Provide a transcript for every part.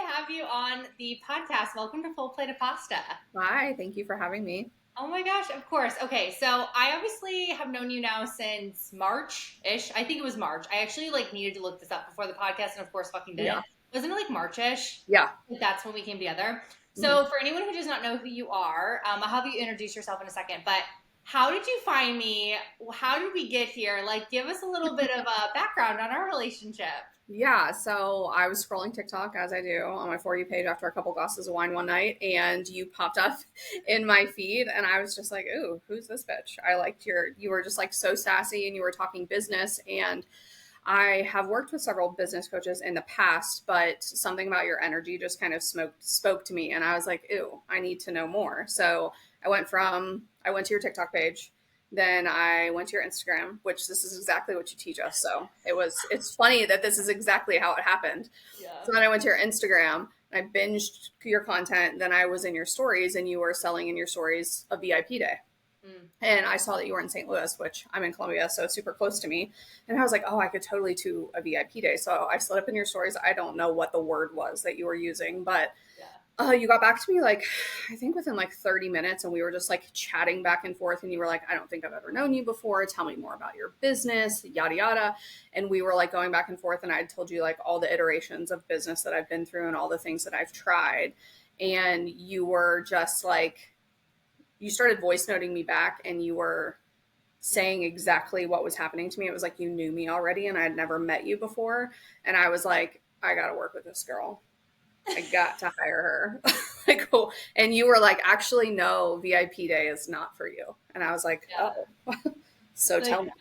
to have you on the podcast. Welcome to Full Plate of Pasta. Hi, thank you for having me. Oh my gosh, of course. Okay, so I obviously have known you now since March-ish. I think it was March. I actually needed to look this up before the podcast and of course fucking Yeah. didn't. Wasn't it like March-ish? Yeah. That's when we came together. Mhm. So for anyone who does not know who you are, I'll have you introduce yourself in a second, but how did you find me? How did we get here? Give us a little bit of a background on our relationship. Yeah, so I was scrolling TikTok as I do on my For You page after a couple glasses of wine one night, and you popped up in my feed, and I was just like, "Ooh, who's this bitch?" I liked you were just like so sassy, and you were talking business, and I have worked with several business coaches in the past, but something about your energy just kind of spoke to me, and I was like, "Ew, I need to know more." So I went to your TikTok page, then I went to your Instagram, which this is exactly what you teach us. So it's funny that this is exactly how it happened. Yeah. So then I went to your Instagram, and I binged your content. Then I was in your stories, and you were selling in your stories a VIP day. Mm. And I saw that you were in St. Louis, which I'm in Columbia, so super close to me. And I was like, oh, I could totally do a VIP day. So I slid up in your stories. I don't know what the word was that you were using, but Yeah. you got back to me I think within 30 minutes, and we were just chatting back and forth. And you were like, I don't think I've ever known you before. Tell me more about your business, yada, yada. And we were going back and forth. And I told you all the iterations of business that I've been through and all the things that I've tried. And you were just you started voice noting me back, and you were saying exactly what was happening to me. It was like you knew me already and I had never met you before. And I was like, I got to work with this girl. I got to hire her. Cool. And you were like, actually, no, VIP day is not for you. And I was like, Yeah. oh, so tell me.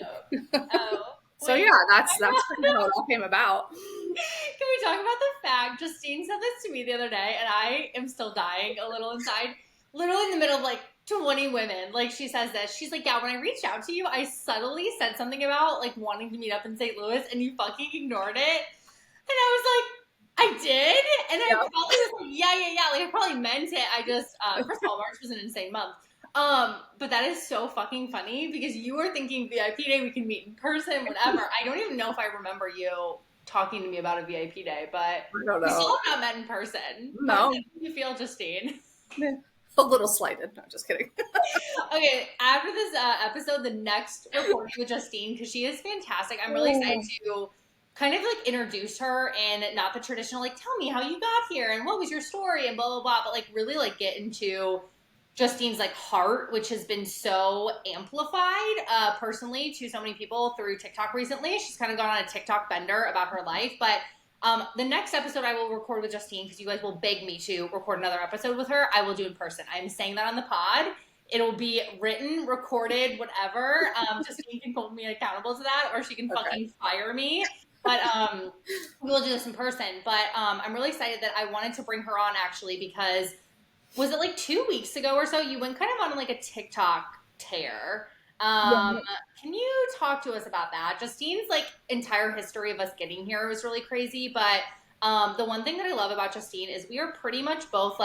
Oh, So wait. yeah, that's kind of how it all came about. Can we talk about the fact Justine said this to me the other day, and I am still dying a little inside. Literally in the middle of 20 women, she says this. She's like, "Yeah, when I reached out to you, I subtly said something about wanting to meet up in St. Louis, and you fucking ignored it." And I was like, "I did," and I Yep. probably was like, "Yeah." I probably meant it. I just, first of all, March was an insane month. But that is so fucking funny because you were thinking VIP day, we can meet in person, whatever. I don't even know if I remember you talking to me about a VIP day, but I don't we still know. have not met in person. How No. does that make you feel, Justine? A little slighted. No, just kidding. Okay, after this episode, the next recording with Justine, because she is fantastic. I'm really excited to kind of introduce her and not the traditional tell me how you got here and what was your story and blah blah blah, but really get into Justine's heart, which has been so amplified personally to so many people through TikTok recently. She's kind of gone on a TikTok bender about her life, but the next episode I will record with Justine, because you guys will beg me to record another episode with her, I will do in person. I'm saying that on the pod. It'll be written, recorded, whatever. Justine can hold me accountable to that, or she can fucking fire me. But we'll do this in person. But I'm really excited that I wanted to bring her on actually because was it 2 weeks ago or so? You went kind of on a TikTok tear. Yeah. Can you talk to us about that? Justine's entire history of us getting here was really crazy, but the one thing that I love about Justine is we are pretty much both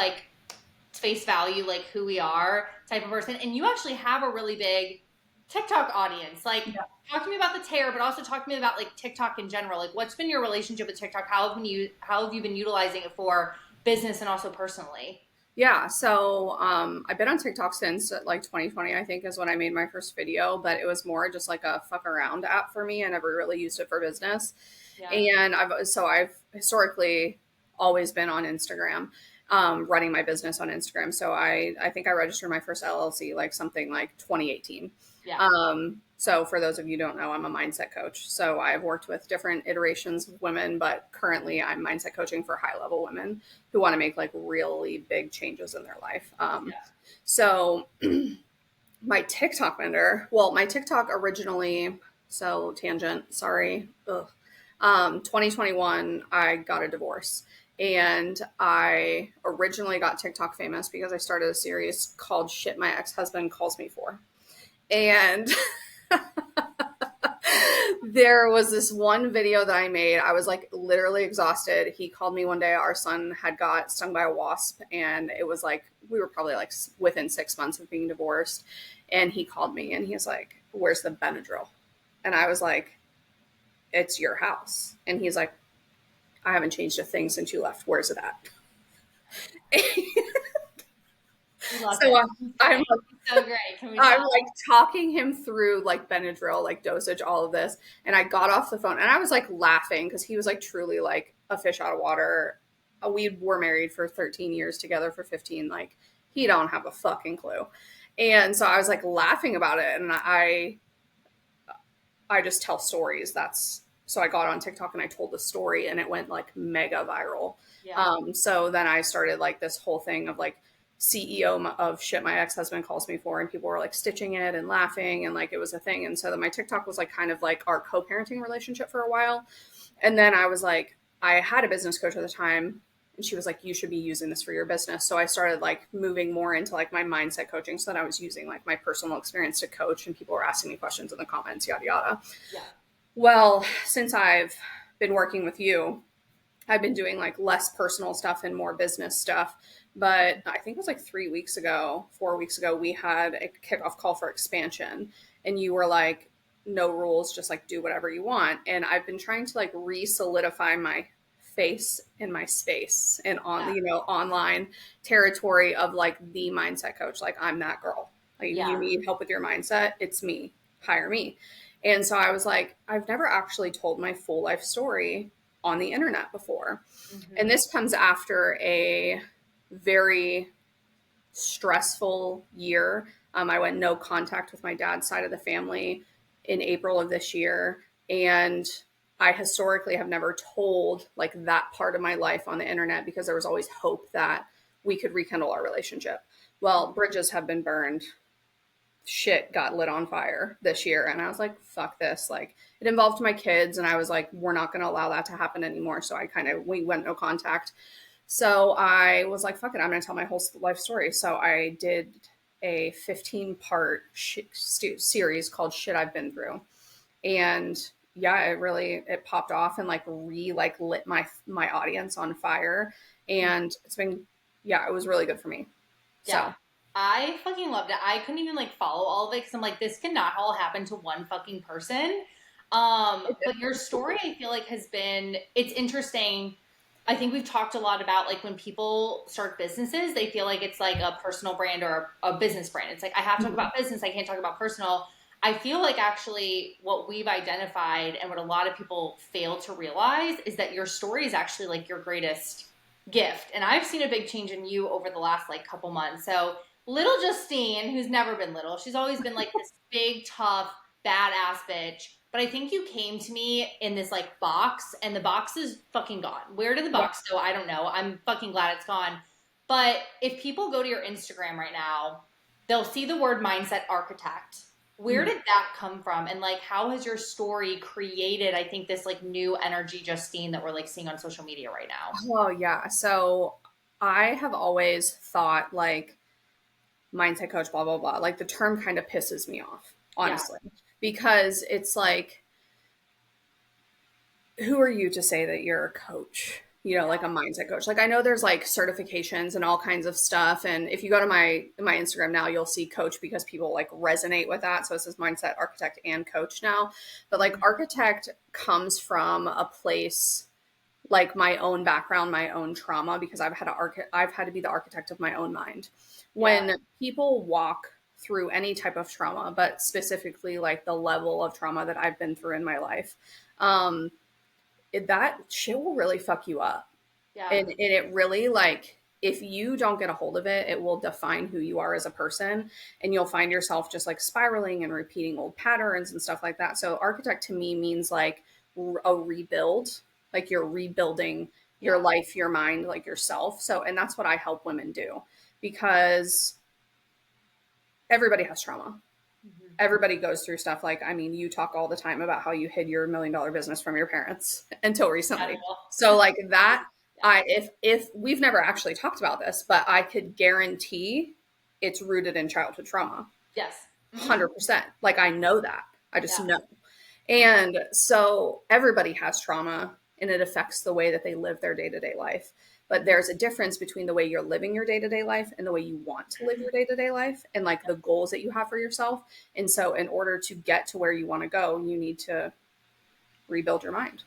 face value, who we are type of person, and you actually have a really big TikTok audience. Talk to me about the tear, but also talk to me about TikTok in general. What's been your relationship with TikTok? How have you been utilizing it for business and also personally? Yeah, so I've been on TikTok since 2020, I think, is when I made my first video, but it was more just a fuck around app for me. I never really used it for business. Yeah. And I've historically always been on Instagram, running my business on Instagram. So I think I registered my first LLC something like 2018. Yeah. So for those of you who don't know, I'm a mindset coach. So I've worked with different iterations of women, but currently I'm mindset coaching for high level women who want to make really big changes in their life. So my TikTok my TikTok originally, so tangent, sorry. 2021, I got a divorce. And I originally got TikTok famous because I started a series called Shit My Ex-Husband Calls Me For. And there was this one video that I made. I was literally exhausted. He called me one day. Our son had got stung by a wasp, and it was we were probably within 6 months of being divorced. And he called me and he was like, "Where's the Benadryl?" And I was like, "It's your house." And he's like, I haven't changed a thing since you left. Where's it at? We love So it. I'm So great. Can we I'm tell? like talking him through like Benadryl, like dosage, all of this. And I got off the phone and I was like laughing because he was like truly like a fish out of water. We were married for 13 years together for 15. Like he don't have a fucking clue. And so I was like laughing about it. And I just tell stories. So I got on TikTok and I told the story and it went like mega viral. Yeah. So then I started like this whole thing of like CEO of shit my ex-husband calls me for, and people were like stitching it and laughing and like it was a thing. And so then my TikTok was like kind of like our co-parenting relationship for a while. And then I was like, I had a business coach at the time and she was like, you should be using this for your business. So I started like moving more into like my mindset coaching so that I was using like my personal experience to coach and people were asking me questions in the comments, yada, yada. Yeah. Well, since I've been working with you, I've been doing like less personal stuff and more business stuff. But I think it was like 4 weeks ago, we had a kickoff call for expansion. And you were like, no rules, just like do whatever you want. And I've been trying to like re-solidify my face in my space and on, online territory of like the mindset coach. Like I'm that girl. Like if you need help with your mindset, it's me. Hire me. And so I was like, I've never actually told my full life story on the internet before. Mm-hmm. And this comes after a very stressful year. I went no contact with my dad's side of the family in April of this year. And I historically have never told like that part of my life on the internet because there was always hope that we could rekindle our relationship. Well, bridges have been burned. Shit got lit on fire this year. And I was like, fuck this. Like it involved my kids. And I was like, we're not going to allow that to happen anymore. So we went no contact. So I was like, fuck it. I'm going to tell my whole life story. So I did a 15-part series called Shit I've Been Through. And yeah, it popped off and like lit my audience on fire. And it was really good for me. Yeah. So I fucking loved it. I couldn't even like follow all of it because I'm like, this cannot all happen to one fucking person. But your story, I feel like it's interesting. I think we've talked a lot about like when people start businesses, they feel like it's like a personal brand or a business brand. It's like, I have to talk about business. I can't talk about personal. I feel like actually what we've identified and what a lot of people fail to realize is that your story is actually like your greatest gift. And I've seen a big change in you over the last like couple months. So little Justine, who's never been little, she's always been like this big, tough, badass bitch. But I think you came to me in this like box and the box is fucking gone. Where did the box go? I don't know. I'm fucking glad it's gone. But if people go to your Instagram right now, they'll see the word mindset architect. Where did that come from? And like, how has your story created, I think, this like new energy, Justine, that we're like seeing on social media right now? Oh, yeah. So I have always thought like mindset coach, blah, blah, blah. Like the term kind of pisses me off, honestly, because it's like, who are you to say that you're a coach? Like a mindset coach. Like I know there's like certifications and all kinds of stuff. And if you go to my Instagram now, you'll see coach because people like resonate with that. So it says mindset architect and coach now. But like architect comes from a place like my own background, my own trauma, because I've had to be the architect of my own mind. When people walk through any type of trauma, but specifically like the level of trauma that I've been through in my life, that shit will really fuck you up. Yeah. And it really like, if you don't get a hold of it, it will define who you are as a person. And you'll find yourself just like spiraling and repeating old patterns and stuff like that. So architect to me means like a rebuild, like you're rebuilding your life, your mind, like yourself. So, and that's what I help women do because everybody has trauma. Everybody goes through stuff. Like, I mean, you talk all the time about how you hid your $1 million business from your parents until recently. So like that, if we've never actually talked about this, but I could guarantee it's rooted in childhood trauma. Yes. 100%. Like I know that. I just know. And so everybody has trauma and it affects the way that they live their day-to-day life. But there's a difference between the way you're living your day-to-day life and the way you want to live your day-to-day life and like the goals that you have for yourself. And so in order to get to where you want to go, you need to rebuild your mind.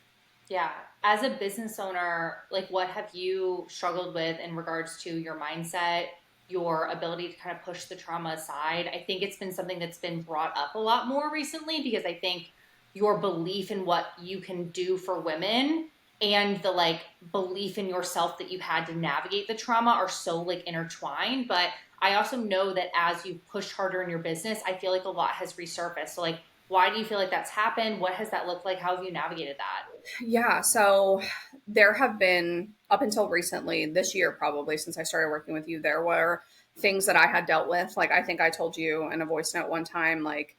Yeah. As a business owner, like what have you struggled with in regards to your mindset, your ability to kind of push the trauma aside? I think it's been something that's been brought up a lot more recently because I think your belief in what you can do for women and the like belief in yourself that you had to navigate the trauma are so like intertwined. But I also know that as you've pushed harder in your business, I feel like a lot has resurfaced. So like why do you feel like that's happened? What has that looked like? How have you navigated that? Yeah, so there have been, up until recently, this year probably, since I started working with you, there were things that I had dealt with. Like I think I told you in a voice note one time, like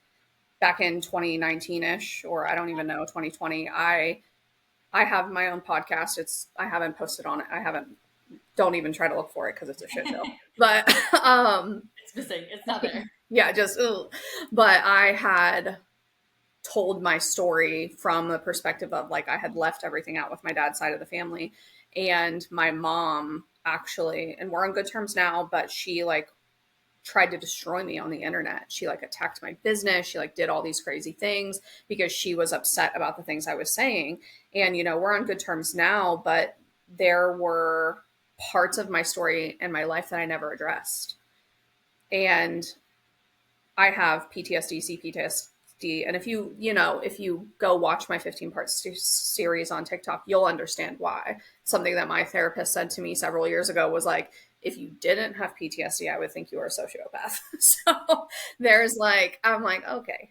back in 2019-ish, or I don't even know, 2020, I have my own podcast. I haven't posted on it. I haven't, don't even try to look for it because it's a shit show. But It's missing. It's not there. yeah, just ugh. But I had told my story from the perspective of like I had left everything out with my dad's side of the family, and my mom actually, and we're on good terms now, but she like tried to destroy me on the internet. She like attacked my business. She like did all these crazy things because she was upset about the things I was saying. And we're on good terms now, but there were parts of my story and my life that I never addressed. And I have PTSD, CPTSD. And if you go watch my 15-part series on TikTok, you'll understand why. Something that my therapist said to me several years ago was like, if you didn't have PTSD, I would think you were a sociopath. So there's like, I'm like, okay,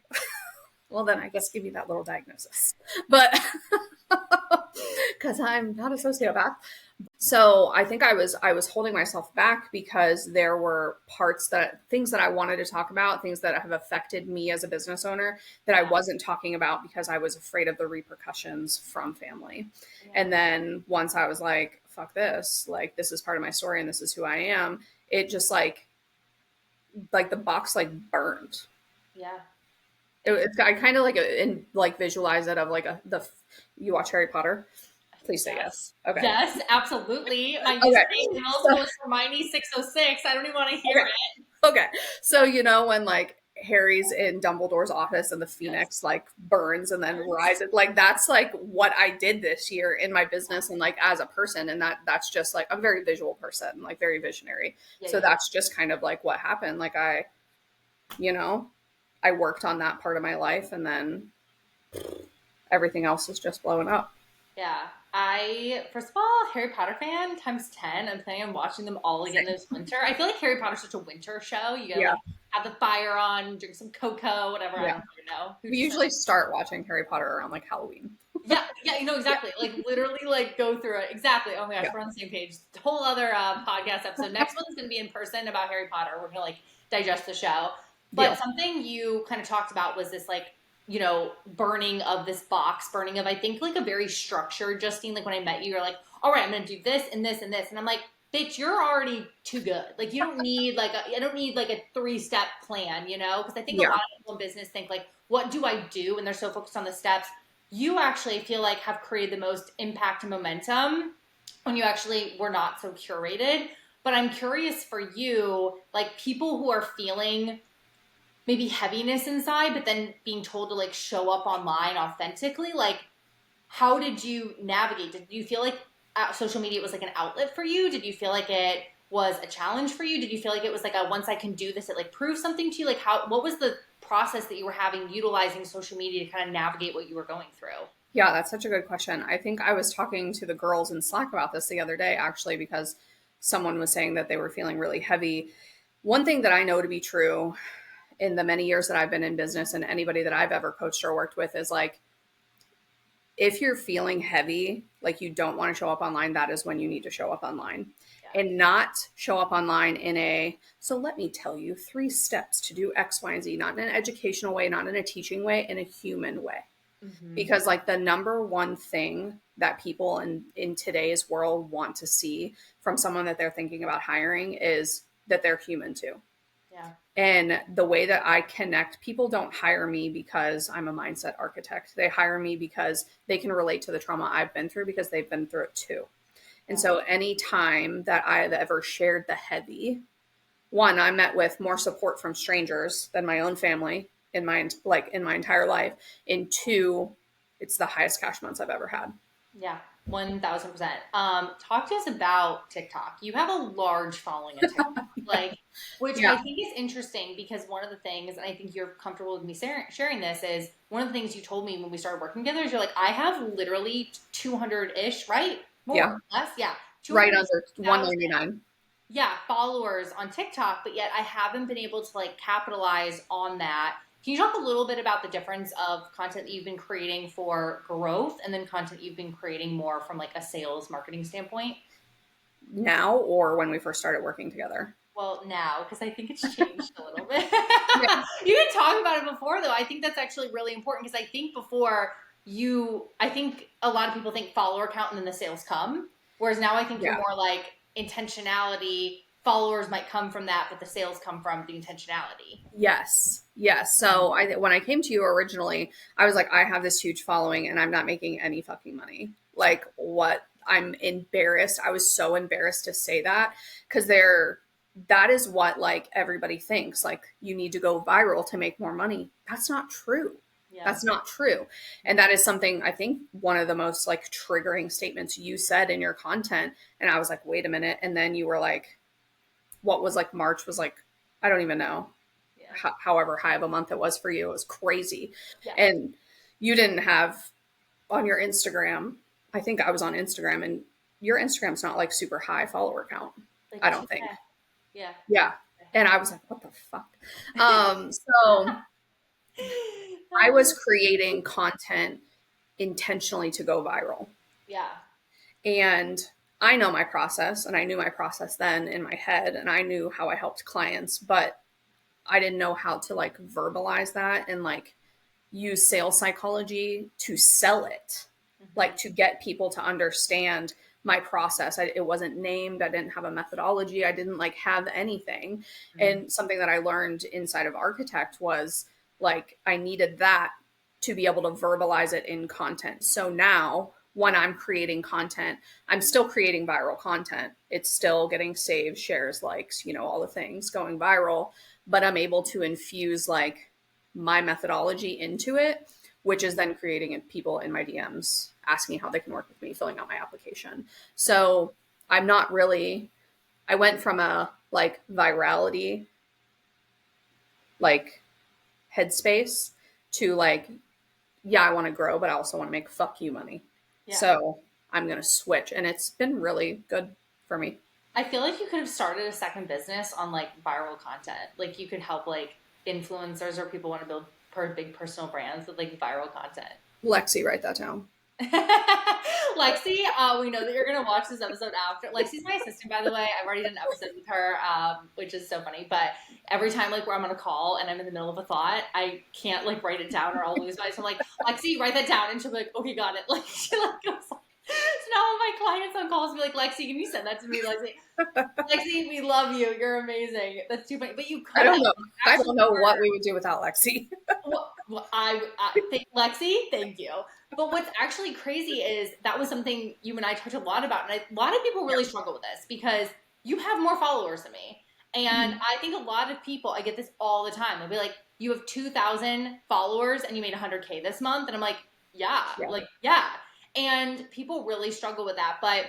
well then I guess give me that little diagnosis. But because I'm not a sociopath. So I think I was holding myself back because there were things that I wanted to talk about, things that have affected me as a business owner that I Yeah. wasn't talking about because I was afraid of the repercussions from family. Yeah. And then once I was like, fuck this, like this is part of my story and this is who I am, it just like the box like burned. Yeah. I kind of like visualize it of like you watch Harry Potter. Please say Yes. yes. Okay. Yes, absolutely. My Okay. username in middle school is Hermione 606. I don't even want to hear Okay. it. Okay. So when like Harry's in Dumbledore's office and the Yes. phoenix like burns and then rises, like that's like what I did this year in my business and like as a person. And that's just like I'm a very visual person, like very visionary. Yeah, So yeah. that's just kind of like what happened. Like you know, I worked on that part of my life and then everything else is just blowing up. Yeah. First of all, Harry Potter fan times 10. I'm planning on watching them all again Same. this winter. I feel like Harry Potter's such a winter show. You gotta Yeah. like have the fire on, drink some cocoa, whatever. I Yeah. don't even know. Who We decided? usually start watching Harry Potter around like Halloween. Yeah, yeah, Yeah. exactly. Like literally, like go through it. Exactly. Oh my gosh, Yeah. we're on the same page. Whole other podcast episode. Next one's gonna be in person about Harry Potter. We're gonna like digest the show. But Deal. something you kind of talked about was this like burning of this box, burning of I think like a very structured Justine. Like when I met you, you're like, all right, I'm gonna do this and this and this, and I'm like, bitch, you're already too good. Like you don't need I don't need like a 3-step plan, because I think a Yeah. lot of people in business think like, what do I do? And they're so focused on the steps. You actually feel like have created the most impact and momentum when you actually were not so curated. But I'm curious for you, like people who are feeling maybe heaviness inside, but then being told to like show up online authentically, like how did you navigate? Did you feel like social media was like an outlet for you? Did you feel like it was a challenge for you? Did you feel like it was like a once I can do this, it like proves something to you? Like what was the process that you were having utilizing social media to kind of navigate what you were going through? Yeah, that's such a good question. I think I was talking to the girls in Slack about this the other day, actually, because someone was saying that they were feeling really heavy. One thing that I know to be true in the many years that I've been in business and anybody that I've ever coached or worked with is like, if you're feeling heavy, like you don't want to show up online, that is when you need to show up online. Yeah. And not show up online so let me tell you 3 steps to do X, Y, and Z, not in an educational way, not in a teaching way, in a human way. Mm-hmm. Because like the number one thing that people in today's world want to see from someone that they're thinking about hiring is that they're human too. Yeah. And the way that I connect, people don't hire me because I'm a mindset architect. They hire me because they can relate to the trauma I've been through because they've been through it too. And so any time that I've ever shared the heavy, one, I met with more support from strangers than my own family in my entire life. And two, it's the highest cash months I've ever had. Yeah, 1000%. Talk to us about TikTok. You have a large following on TikTok, like, which I Yeah. think is interesting because one of the things, and I think you're comfortable with me sharing this, is one of the things you told me when we started working together is you're like, I have literally 200-ish, right? Yeah. More, less, yeah, Right under 200,000, 199. yeah, followers on TikTok, but yet I haven't been able to like capitalize on that. Can you talk a little bit about the difference of content that you've been creating for growth and then content you've been creating more from like a sales marketing standpoint? Now or when we first started working together? Well, now, because I think it's changed a little bit. Yeah. You didn't talk about it before, though. I think that's actually really important because I think before I think a lot of people think follower count and then the sales come. Whereas now I think you're Yeah. more like intentionality. Followers might come from that, but the sales come from the intentionality. Yes. Yes. So when I came to you originally, I was like, I have this huge following and I'm not making any fucking money. Like what? I'm embarrassed. I was so embarrassed to say that because that is what like everybody thinks. Like you need to go viral to make more money. That's not true. Yeah. That's not true. And that is something I think one of the most like triggering statements you said in your content. And I was like, wait a minute. And then you were like, what was like March was like, I don't even know Yeah. however high of a month it was for you. It was crazy. Yeah. And you didn't have on your Instagram, I think I was on Instagram and your Instagram's not like super high follower count. Like I don't think. Yeah. Yeah. And I was like, what the fuck? So I was creating content intentionally to go viral. Yeah. And I know my process and I knew my process then in my head and I knew how I helped clients, but I didn't know how to like verbalize that and like use sales psychology to sell it, like to get people to understand my process. It wasn't named. I didn't have a methodology. I didn't like have anything. And something that I learned inside of Architect was like, I needed that to be able to verbalize it in content. So now when I'm creating content, I'm still creating viral content. It's still getting saves, shares, likes, all the things going viral, but I'm able to infuse like my methodology into it, which is then creating people in my DMs asking how they can work with me, filling out my application. So I'm not really, I went from a like virality, like headspace to like, yeah, I want to grow, but I also want to make fuck you money. Yeah. So I'm going to switch. And it's been really good for me. I feel like you could have started a second business on like viral content. Like you could help like influencers or people want to build big personal brands with like viral content. Lexi, write that down. Lexi, we know that you're gonna watch this episode after. Lexi's my assistant, by the way. I've already done an episode with her, which is so funny. But every time like where I'm on a call and I'm in the middle of a thought, I can't like write it down or I'll lose my. So I'm like, Lexi, write that down, and she'll be like, okay, got it. Like she like goes. So now when my clients on calls be like, Lexi, can you send that to me, Lexi? Lexi, we love you. You're amazing. That's too funny. But you could. I don't know. I don't know what we would do without Lexi. Well, I think Lexi, thank you. But what's actually crazy is that was something you and I talked a lot about, and a lot of people really struggle with this because you have more followers than me, and I think a lot of people, I get this all the time. They'll be like, "You have 2,000 followers and you made 100K this month," and I'm like, "Yeah, like yeah." And people really struggle with that, but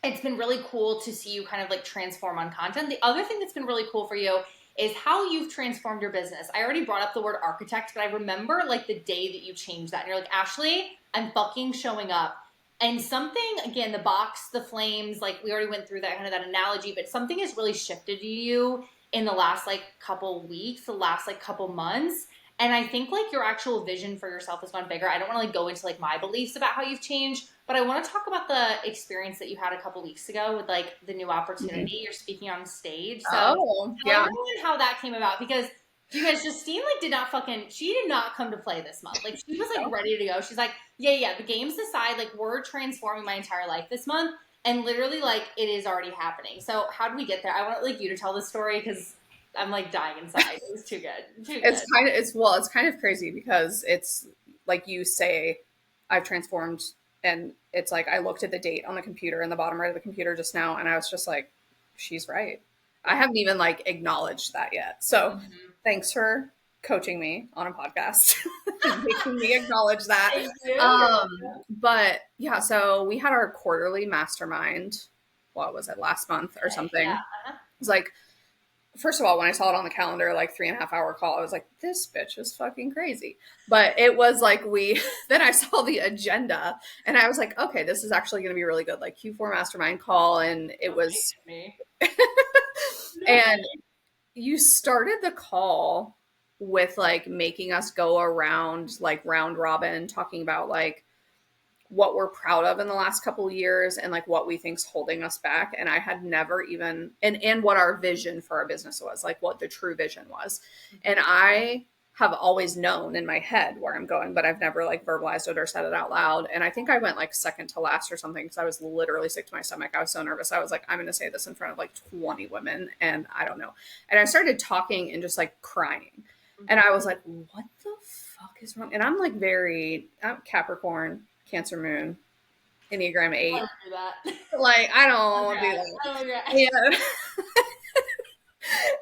it's been really cool to see you kind of like transform on content. The other thing that's been really cool for you is how you've transformed your business. I already brought up the word architect, but I remember like the day that you changed that. And you're like, Ashley, I'm fucking showing up. And something, again, the box, the flames, like we already went through that kind of that analogy, but something has really shifted to you in the last like couple weeks, the last like couple months. And I think like your actual vision for yourself has gone bigger. I don't want to like go into like my beliefs about how you've changed, but I want to talk about the experience that you had a couple weeks ago with like the new opportunity. You're speaking on stage. So tell everyone how that came about, because you guys, Justine like she did not come to play this month. Like she was like ready to go. She's like, yeah, the game's aside, like we're transforming my entire life this month. And literally like it is already happening. So how did we get there? I want like you to tell the story because I'm like dying inside. It was too good. It's kind of crazy because it's like you say, I've transformed, and it's like I looked at the date on the computer in the bottom right of the computer just now, and I was just like, she's right. I haven't even like acknowledged that yet. So thanks for coaching me on a podcast, making me acknowledge that. Thank you. But yeah, so we had our quarterly mastermind. What was it, last month or something? Yeah. It was like, first of all, when I saw it on the calendar, like 3.5 hour call, I was like, this bitch is fucking crazy. But it was like then I saw the agenda and I was like, okay, this is actually going to be really good. Like Q4 mastermind call. And it was, Me. and you started the call with like making us go around like round robin, talking about like what we're proud of in the last couple of years and like what we think's holding us back. And I had never even and what our vision for our business was, like what the true vision was. And I have always known in my head where I'm going, but I've never like verbalized it or said it out loud. And I think I went like second to last or something because I was literally sick to my stomach. I was so nervous. I was like, I'm going to say this in front of like 20 women and I don't know. And I started talking and just like crying. And I was like, what the fuck is wrong? And I'm like I'm Capricorn, Cancer moon, Enneagram 8. I don't do that. Like, I don't want to do that.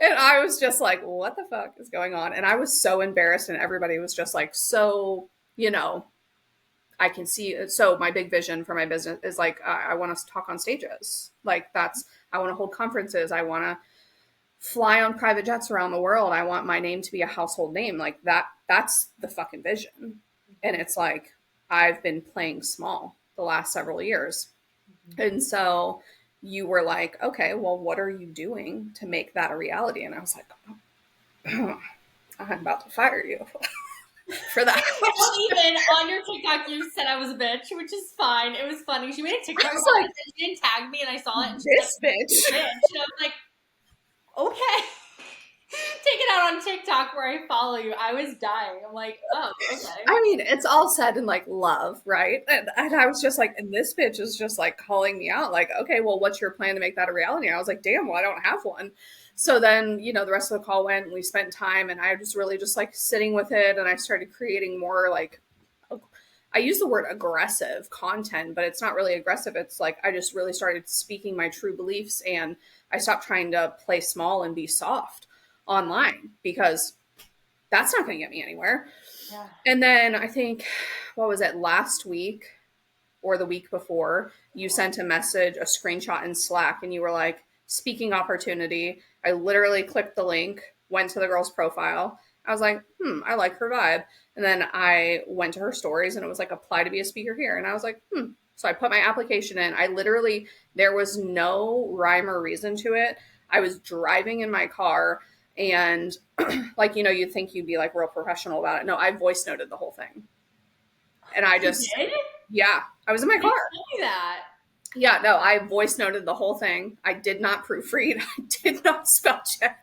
And I was just like, what the fuck is going on? And I was so embarrassed and everybody was just like, so, I can see. So my big vision for my business is like, I want to talk on stages. Like I want to hold conferences. I want to fly on private jets around the world. I want my name to be a household name. Like that's the fucking vision. And it's like, I've been playing small the last several years. And so you were like, okay, well, what are you doing to make that a reality? And I was like, oh, I'm about to fire you for that. Well, even on your TikTok, you said I was a bitch, which is fine. It was funny. She made a TikTok. Like, she didn't tag me, and I saw it. And this bitch. And I was like, okay. Take it out on TikTok where I follow you. I was dying. I'm like, oh, okay. I mean, it's all said in like love, right? And I was just like, and this bitch is just like calling me out. Like, okay, well, what's your plan to make that a reality? And I was like, damn, well, I don't have one. So then, the rest of the call went and we spent time and I was really just like sitting with it. And I started creating more like, I use the word aggressive content, but it's not really aggressive. It's like, I just really started speaking my true beliefs and I stopped trying to play small and be soft online because that's not going to get me anywhere. Yeah. And then I think, what was it, last week or the week before, you sent a message, a screenshot in Slack, and you were like, speaking opportunity. I literally clicked the link, went to the girl's profile. I was like, I like her vibe. And then I went to her stories and it was like, apply to be a speaker here. And I was like, So I put my application in. There was no rhyme or reason to it. I was driving in my car and like, you'd think you'd be like real professional about it. No, I voice noted the whole thing. And I just, you did? Yeah, I was in my car. Tell me that. Yeah, no, I voice noted the whole thing. I did not proofread. I did not spell check.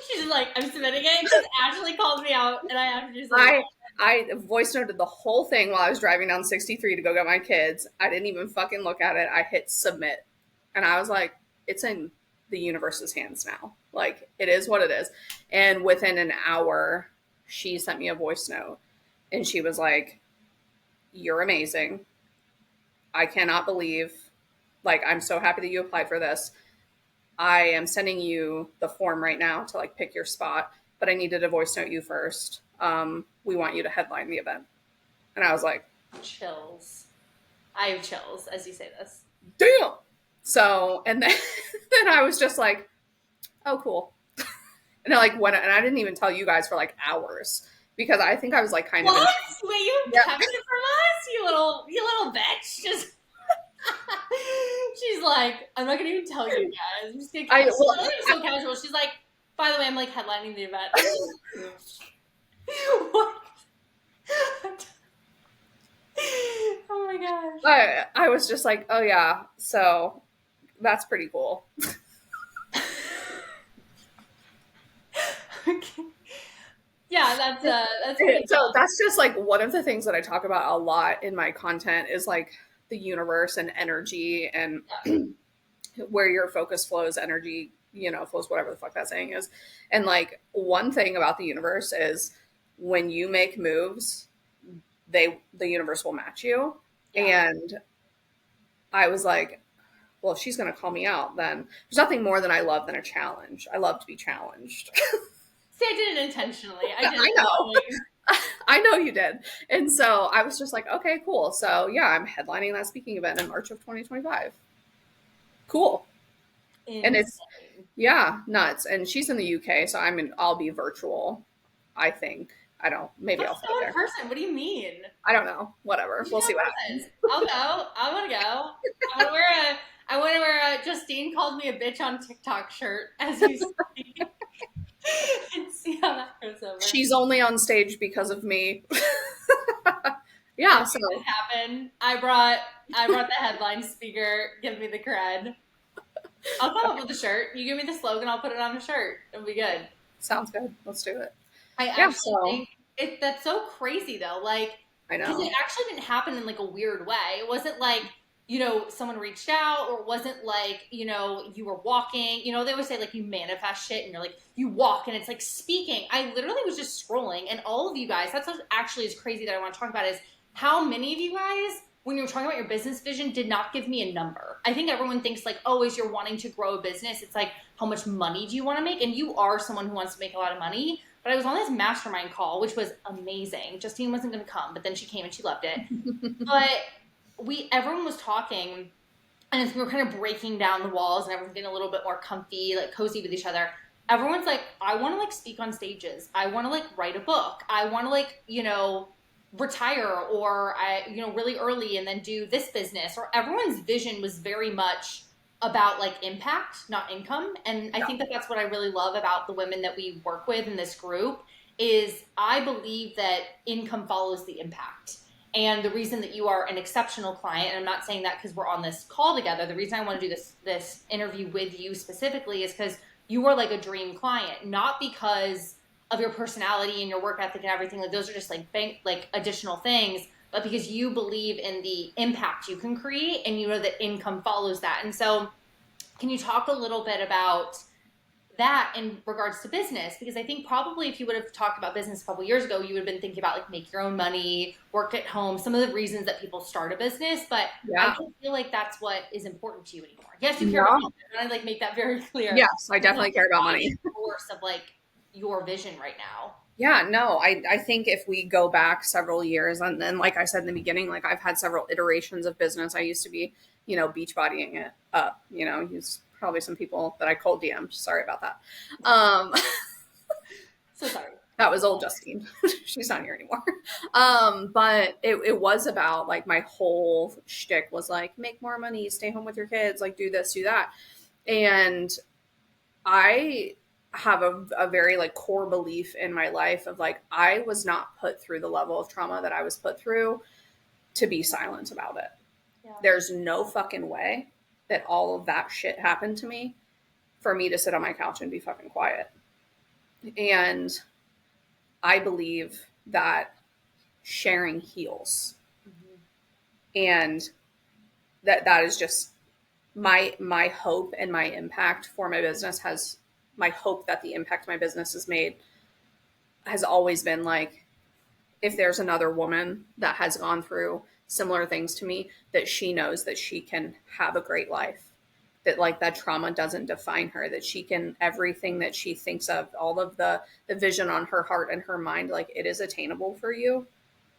She's like, I'm submitting it because Ashley called me out and I have to do something. I voice noted the whole thing while I was driving down 63 to go get my kids. I didn't even fucking look at it. I hit submit. And I was like, it's in the universe's hands now. Like, it is what it is. And within an hour, she sent me a voice note. And she was like, you're amazing. I cannot believe, like, I'm so happy that you applied for this. I am sending you the form right now to like pick your spot, but I needed to voice note you first. We want you to headline the event. And I was like, chills. I have chills as you say this. Damn. So, and then, then I was just like, oh, cool. And I like went, and I didn't even tell you guys for like hours because I think I was like kind of. What? Wait, you kept it from us, you little bitch. Just. She's like, I'm not gonna even tell you guys. I'm just gonna. She's so casual. She's like, by the way, I'm like headlining the event. What? Oh my gosh. I was just like, oh yeah, so that's pretty cool. Okay. Yeah, that's pretty so cool. That's just like one of the things that I talk about a lot in my content is like the universe and energy and where your focus flows, energy, flows, whatever the fuck that saying is. And like one thing about the universe is when you make moves, the universe will match you. Yeah. And I was like, well, if she's going to call me out, then there's nothing more than I love than a challenge. I love to be challenged. See, I did it intentionally. I did I it know. knowing. I know you did. And so I was just like, okay, cool. So yeah, I'm headlining that speaking event in March of 2025. Cool. And it's, Insane. yeah, nuts. And she's in the UK, so I'll be virtual, I think. I don't, maybe Let's I'll fly go in there. person. What do you mean? I don't know. Whatever. You should We'll go see what in happens. person. I'll go. I want to go. I want to wear a. I want to wear a Justine called me a bitch on TikTok shirt as you speak and see how that goes over. She's only on stage because of me. I'll Yeah, make so this happen. I brought the headline speaker. Give me the cred. I'll come up with a shirt. You give me the slogan. I'll put it on a shirt. It'll be good. sounds good. Let's do it. I Yeah, actually so think that's so crazy though. Like, I because it know. actually didn't happen in like a weird way. It wasn't like, someone reached out, or it wasn't like, you were walking. They always say like you manifest shit and you're like, you walk and it's like speaking. I literally was just scrolling, and all of you guys, that's what actually is crazy that I want to talk about is how many of you guys, when you were talking about your business vision, did not give me a number. I think everyone thinks like, oh, as you're wanting to grow a business, it's like, how much money do you want to make? And you are someone who wants to make a lot of money. But I was on this mastermind call, which was amazing. Justine wasn't going to come, but then she came and she loved it. But everyone was talking, and as we were kind of breaking down the walls and everyone's getting a little bit more comfy, like cozy with each other, everyone's like, I want to like speak on stages. I want to like write a book. I want to like, retire, or really early and then do this business. Or everyone's vision was very much about like impact, not income. And I think that that's what I really love about the women that we work with in this group is I believe that income follows the impact. And the reason that you are an exceptional client, and I'm not saying that because we're on this call together, the reason I want to do this interview with you specifically is because you are like a dream client, not because of your personality and your work ethic and everything. Like those are just like additional things, but because you believe in the impact you can create, and you know that income follows that. And so can you talk a little bit about that in regards to business? Because I think probably if you would have talked about business a couple years ago, you would have been thinking about like make your own money, work at home, some of the reasons that people start a business. But I Yeah. don't feel like that's what is important to you anymore. Yes, you care about No. money. I want to like make that very clear. Yes, I It's not definitely the care about money. driving force of like your vision right now. Yeah, no, I think if we go back several years, and then like I said in the beginning, like I've had several iterations of business. I used to be, beach bodying it up, use probably some people that I cold DM'd. Sorry about that. Um, So sorry. that was old Justine. She's not here anymore. But it was about like my whole shtick was like make more money, stay home with your kids, like do this, do that. And I have a very like core belief in my life of like I was not put through the level of trauma that I was put through to be silent about it. Yeah. There's no fucking way that all of that shit happened to me for me to sit on my couch and be fucking quiet. And I believe that sharing heals. Mm-hmm. And that is just my hope, and my impact for my business has my hope that the impact my business has made has always been like if there's another woman that has gone through similar things to me, that she knows that she can have a great life, that like that trauma doesn't define her, that she can everything that she thinks of, all of the vision on her heart and her mind, like it is attainable for you.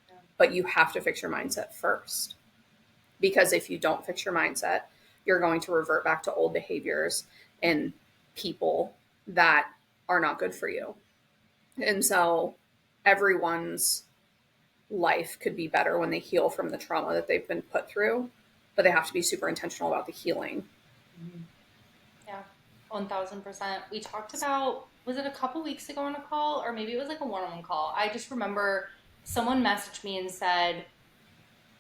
Yeah. But you have to fix your mindset first, because if you don't fix your mindset, you're going to revert back to old behaviors and people that are not good for you. And so everyone's life could be better when they heal from the trauma that they've been put through, but they have to be super intentional about the healing. Mm-hmm. Yeah, 1000%. We talked about, was it a couple weeks ago on a call, or maybe it was like a one-on-one call? I just remember someone messaged me and said,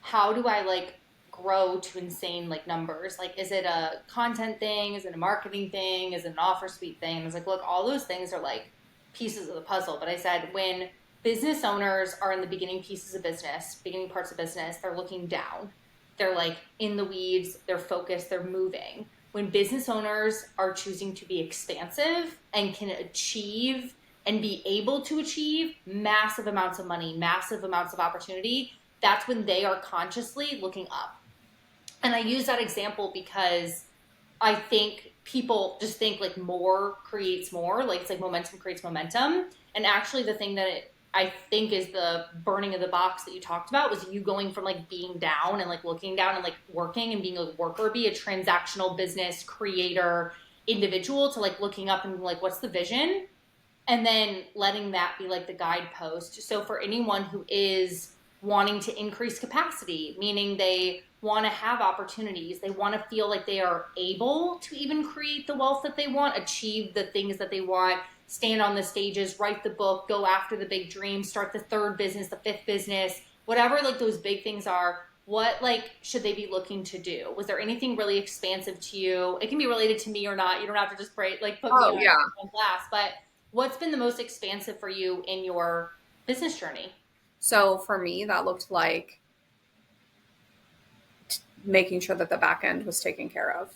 how do I like grow to insane like numbers? Like, is it a content thing? Is it a marketing thing? Is it an offer suite thing? And I was like, look, all those things are like pieces of the puzzle. But I said, when business owners are in the beginning pieces of business, beginning parts of business, they're looking down. They're like in the weeds, they're focused, they're moving. When business owners are choosing to be expansive and can achieve and be able to achieve massive amounts of money, massive amounts of opportunity, that's when they are consciously looking up. And I use that example because I think people just think like more creates more, like it's like momentum creates momentum. And actually, the thing that I think is the burning of the box that you talked about was you going from like being down and like looking down and like working and being a worker, be a transactional business creator individual to like looking up and like, what's the vision? And then letting that be like the guidepost. So for anyone who is wanting to increase capacity, meaning they want to have opportunities, they want to feel like they are able to even create the wealth that they want, achieve the things that they want, stand on the stages, write the book, go after the big dream, start the third business, the fifth business, whatever like those big things are. What like should they be looking to do? Was there anything really expansive to you? It can be related to me or not. You don't have to just like put me Oh yeah. on blast, but what's been the most expansive for you in your business journey? So for me, that looked like making sure that the back end was taken care of.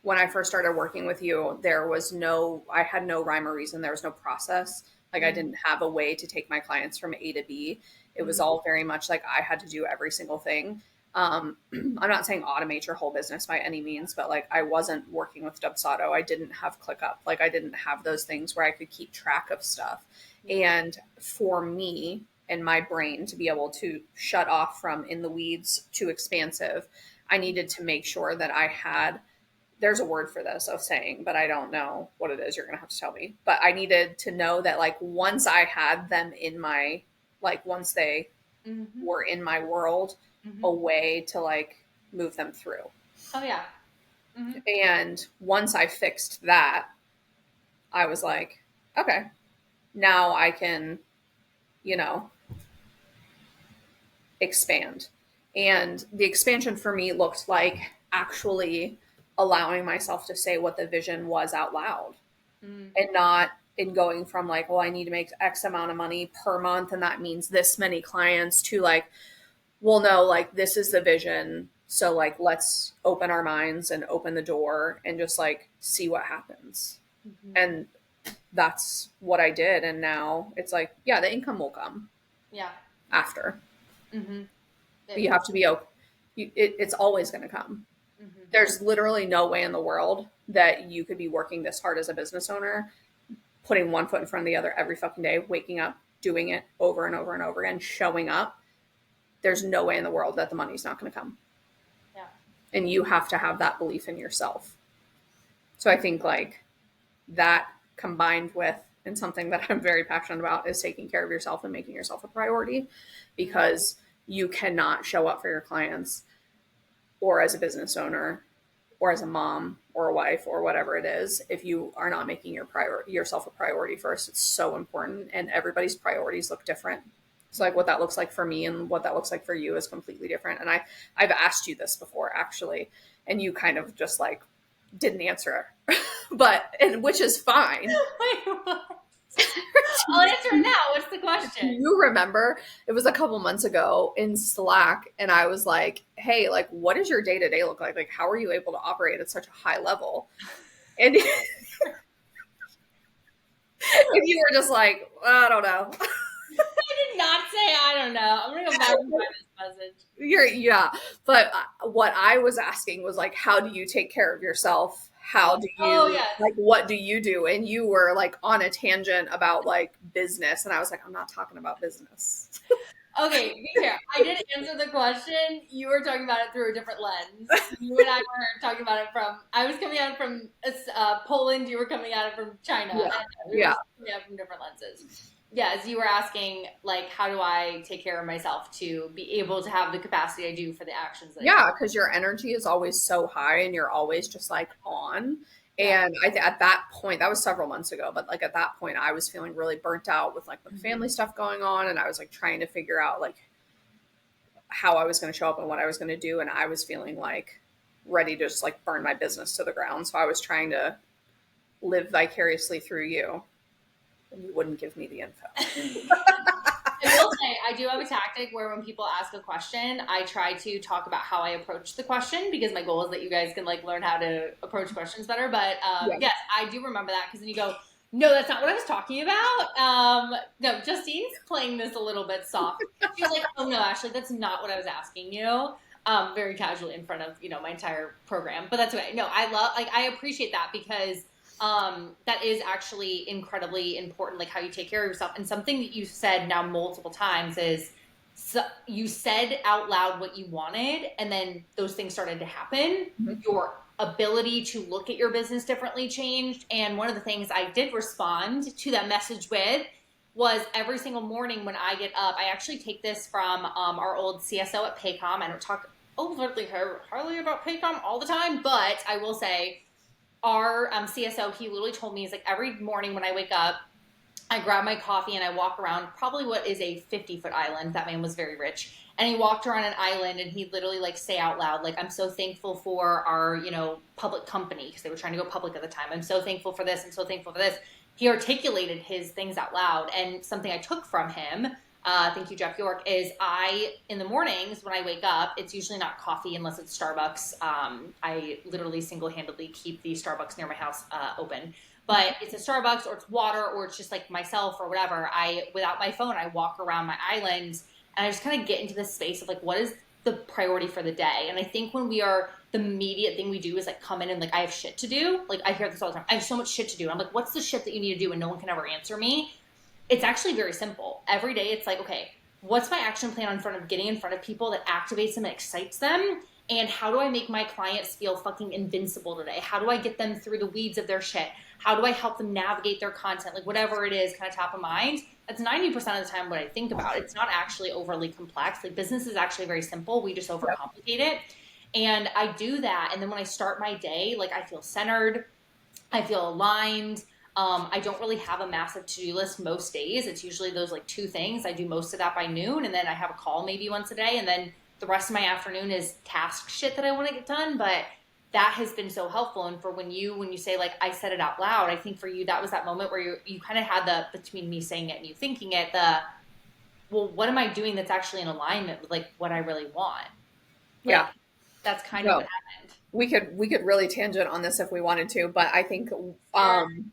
When I first started working with you, I had no rhyme or reason. There was no process. Like I didn't have a way to take my clients from A to B. It was all very much like I had to do every single thing. I'm not saying automate your whole business by any means, but like I wasn't working with Dubsado. I didn't have ClickUp. Like I didn't have those things where I could keep track of stuff. And for me and my brain to be able to shut off from in the weeds to expansive, I needed to make sure that I had, there's a word for this of saying, but I don't know what it is. You're going to have to tell me. But I needed to know that like once I had them in my, like once they were in my world, a way to like move them through. Oh yeah. And once I fixed that, I was like, okay, now I can, you know, expand. And the expansion for me looked like actually allowing myself to say what the vision was out loud and not in going from like, well, I need to make X amount of money per month. And that means this many clients to like, well, no, like this is the vision. So like, let's open our minds and open the door and just like see what happens. And that's what I did. And now it's like, yeah, the income will come. Yeah. After. But you have to be open. It's always going to come. There's literally no way in the world that you could be working this hard as a business owner, putting one foot in front of the other every fucking day, waking up, doing it over and over and over again, showing up. There's no way in the world that the money's not going to come. Yeah. And you have to have that belief in yourself. So I think like that combined with, and something that I'm very passionate about is taking care of yourself and making yourself a priority, because you cannot show up for your clients or as a business owner or as a mom or a wife or whatever it is if you are not making yourself a priority first. It's so important, and everybody's priorities look different. So like what that looks like for me and what that looks like for you is completely different. And I've asked you this before actually, and you kind of just like didn't answer which is fine. Wait, what? I'll answer now. What's the question? You remember it was a couple months ago in Slack, and I was like, hey, like, what does your day-to-day look like? Like, how are you able to operate at such a high level? And, and you were just like, I don't know. I did not say I don't know. I'm going to go back and find this message. Yeah. But what I was asking was like, how do you take care of yourself? How do you, like, what do you do? And you were like on a tangent about like business. And I was like, I'm not talking about business. Okay, be fair. I did answer the question. You were talking about it through a different lens. You and I were talking about it from, I was coming at it from Poland. You were coming at it from China. We were coming at it from different lenses. Yeah, as you were asking, like, how do I take care of myself to be able to have the capacity I do for the actions that I do? Because your energy is always so high and you're always just like on. And at that point, that was several months ago, but like at that point, I was feeling really burnt out with like the family stuff going on. And I was like trying to figure out like how I was going to show up and what I was going to do. And I was feeling like ready to just like burn my business to the ground. So I was trying to live vicariously through you. And you wouldn't give me the info. I will say, I do have a tactic where when people ask a question, I try to talk about how I approach the question, because my goal is that you guys can like learn how to approach questions better. But yes, I do remember that, because then you go, no, that's not what I was talking about. No, Justine's playing this a little bit soft. She's like, oh no, Ashley, that's not what I was asking you. very casually in front of, my entire program. But that's okay. No, I appreciate that because that is actually incredibly important, like how you take care of yourself. And something that you said now multiple times is, so you said out loud what you wanted, and then those things started to happen. Mm-hmm. Your ability to look at your business differently changed. And one of the things I did respond to that message with was every single morning when I get up, I actually take this from our old CSO at Paycom. I don't talk overtly hardly about Paycom all the time, but I will say our CSO, he literally told me, he's like, every morning when I wake up, I grab my coffee and I walk around probably what is a 50-foot island. That man was very rich. And he walked around an island and he'd literally like say out loud, like, I'm so thankful for our, public company, because they were trying to go public at the time. I'm so thankful for this. I'm so thankful for this. He articulated his things out loud. And something I took from him, thank you, Jeff York, is in the mornings when I wake up, it's usually not coffee unless it's Starbucks. I literally single-handedly keep the Starbucks near my house open. But it's a Starbucks or it's water or it's just like myself or whatever. Without my phone, I walk around my island and I just kind of get into this space of like, what is the priority for the day? And I think when the immediate thing we do is like come in and like, I have shit to do. Like I hear this all the time. I have so much shit to do. And I'm like, what's the shit that you need to do? And no one can ever answer me. It's actually very simple. Every day it's like, okay, what's my action plan getting in front of people that activates them and excites them? And how do I make my clients feel fucking invincible today? How do I get them through the weeds of their shit? How do I help them navigate their content? Like whatever it is, kind of top of mind. That's 90% of the time what I think about. It's not actually overly complex. Like business is actually very simple. We just overcomplicate it. And I do that. And then when I start my day, like I feel centered. I feel aligned. I don't really have a massive to-do list most days. It's usually those like two things. I do most of that by noon. And then I have a call maybe once a day. And then the rest of my afternoon is task shit that I want to get done. But that has been so helpful. And for when you say like, I said it out loud, I think for you, that was that moment where you kind of had between me saying it and you thinking it, well, what am I doing that's actually in alignment with like what I really want? Like, Yeah. That's kind of what happened. We could really tangent on this if we wanted to, but I think, something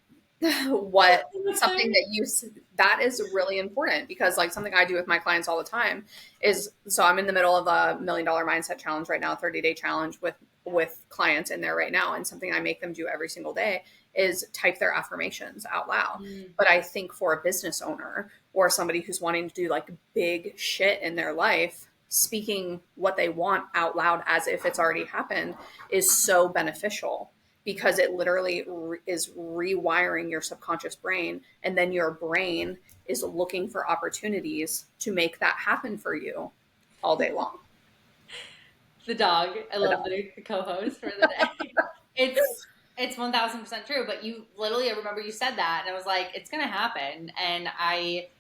that is really important, because like something I do with my clients all the time is, so I'm in the middle of a $1 million mindset challenge right now, 30-day challenge with clients in there right now. And something I make them do every single day is type their affirmations out loud. But I think for a business owner or somebody who's wanting to do like big shit in their life, speaking what they want out loud as if it's already happened is so beneficial, because it literally is rewiring your subconscious brain. And then your brain is looking for opportunities to make that happen for you all day long. The dog. I love the co-host for the day. It's 1000% true. But you literally, I remember you said that, and I was like, it's gonna happen. And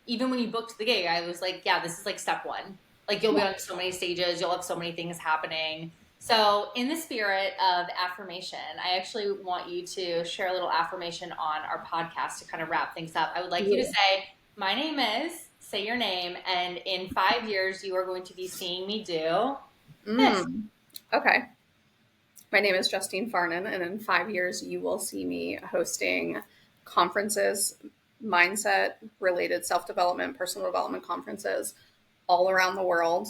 even when you booked the gig, I was like, yeah, this is like step one. Like you'll be on so many stages, you'll have so many things happening. So in the spirit of affirmation, I actually want you to share a little affirmation on our podcast to kind of wrap things up. I would like you to say, my name is, say your name, and in 5 years, you are going to be seeing me do this. Okay. My name is Justine Farnen, and in 5 years, you will see me hosting conferences, mindset-related self-development, personal development conferences all around the world,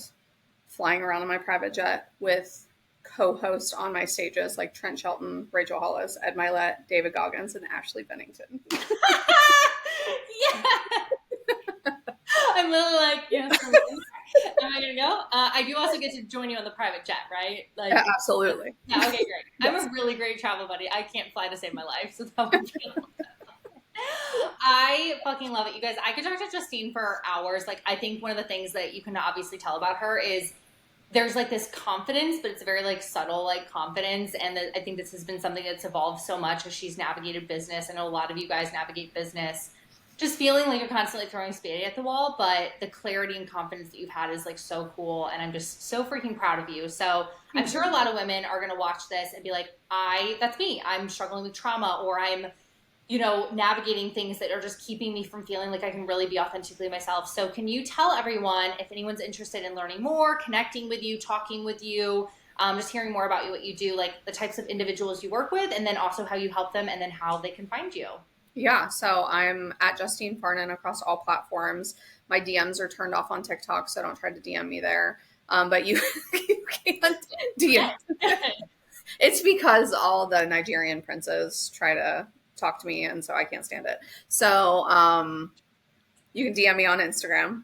flying around in my private jet with co-hosts on my stages like Trent Shelton, Rachel Hollis, Ed Milet, David Goggins, and Ashley Bennington. Yeah. I'm literally like, yes. Am I gonna go? I do also get to join you on the private jet, right? Like, yeah, absolutely. Yeah. Okay. Great. Yes. I'm a really great travel buddy. I can't fly to save my life, so that would be. I fucking love it, you guys. I could talk to Justine for hours. Like, I think one of the things that you can obviously tell about her is there's like this confidence, but it's very like subtle, like confidence. And I think this has been something that's evolved so much as she's navigated business. I know a lot of you guys navigate business, just feeling like you're constantly throwing spaghetti at the wall, but the clarity and confidence that you've had is like so cool. And I'm just so freaking proud of you. So I'm sure a lot of women are going to watch this and be like, that's me. I'm struggling with trauma, or I'm, navigating things that are just keeping me from feeling like I can really be authentically myself. So can you tell everyone, if anyone's interested in learning more, connecting with you, talking with you, just hearing more about you, what you do, like the types of individuals you work with, and then also how you help them, and then how they can find you? Yeah, so I'm at Justine Farnen across all platforms. My DMs are turned off on TikTok, so don't try to DM me there. But you, you can't DM. It's because all the Nigerian princes try to talk to me, and so I can't stand it. So you can DM me on Instagram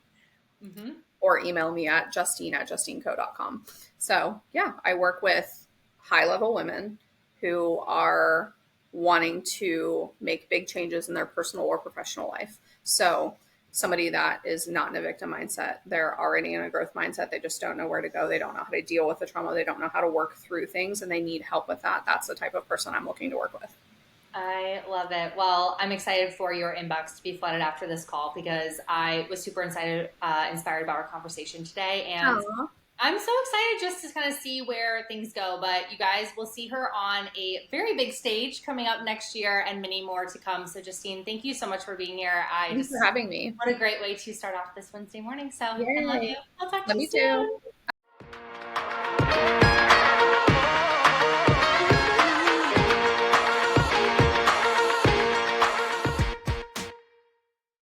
Mm-hmm. or email me at justine@justineco.com. So yeah, I work with high-level women who are wanting to make big changes in their personal or professional life. So somebody that is not in a victim mindset, they're already in a growth mindset. They just don't know where to go. They don't know how to deal with the trauma. They don't know how to work through things, and they need help with that. That's the type of person I'm looking to work with. I love it. Well, I'm excited for your inbox to be flooded after this call because I was super inspired about our conversation today. And Aww. I'm so excited just to kind of see where things go. But you guys will see her on a very big stage coming up next year and many more to come. So, Justine, thank you so much for being here. Thanks for having me. What a great way to start off this Wednesday morning. So, I love Yay. you. I'll talk to Love you you too. soon.